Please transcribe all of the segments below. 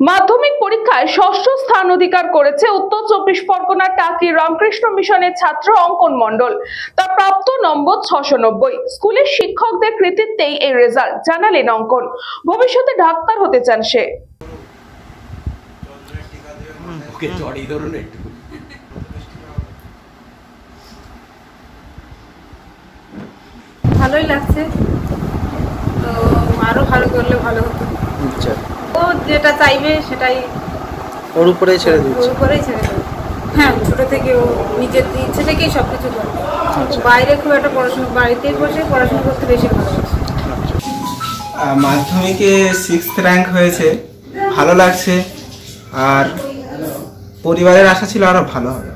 মাধ্যমিক পরীক্ষায় ষষ্ঠ স্থান অধিকার করেছে উত্তর চব্বিশ পরগনার টাকি রামকৃষ্ণ মিশনের ছাত্র অঙ্কন মণ্ডল। তার প্রাপ্ত নম্বর 690। স্কুলের শিক্ষকদের কৃতিত্বেই এই রেজাল্ট, জানালেন অঙ্কন। ভবিষ্যতে ডাক্তার হতে চান সে। ভালোই লাগছে, তো আরো ভালো করলে ভালো হতো। আচ্ছা, ও যেটা চাইবে সেটাই ওর উপরেই ছেড়ে দিচ্ছি। ওর উপরেই ছেড়ে দেবে। হ্যাঁ, ছোট থেকে ও নিজের ইচ্ছে থেকেই সবকিছু করে। আচ্ছা। বাইরে খুব একটা পড়াশোনা, বাড়িতেই বসে পড়াশোনা করতে বেশি ভালোবাসে। মাধ্যমিকে 6th র্যাঙ্ক হয়েছে, ভালো লাগছে। আর পরিবারের আশা ছিল আরো ভালো হবে।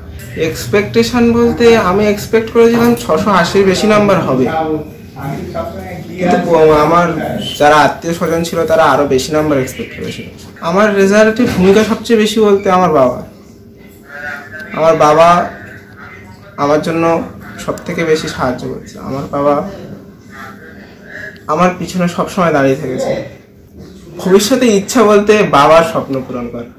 এক্সপেকটেশন বলতে আমি এক্সপেক্ট করেছিলাম 680 বেশি নাম্বার হবে, কিন্তু আমার যারা আত্মীয় স্বজন ছিল তারা আরো বেশি নাম্বার এক্সপেক্ট করেছিল। আমার রেজাল্টের ভূমিকা সবচেয়ে বেশি বলতে আমার বাবা আমার জন্য সব থেকে বেশি সাহায্য করেছে। আমার বাবা আমার পিছনে সবসময় দাঁড়িয়ে থেকেছে। ভবিষ্যতে ইচ্ছা বলতে বাবার স্বপ্ন পূরণ করা।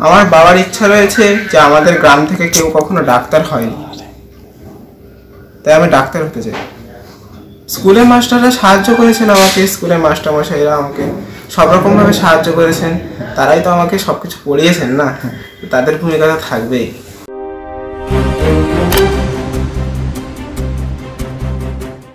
আমার বাবার ইচ্ছা রয়েছে যে আমাদের গ্রাম থেকে কেউ কখনো ডাক্তার হয়নি, তাই আমি ডাক্তার হতে চাই। স্কুলের মাস্টাররা সাহায্য করেছেন আমাকে, স্কুলের মাস্টারমশাইরা আমাকে সব রকমভাবে সাহায্য করেছেন। তারাই তো আমাকে সবকিছু পড়িয়েছেন না, তাদের ভূমিকা তো থাকবেই।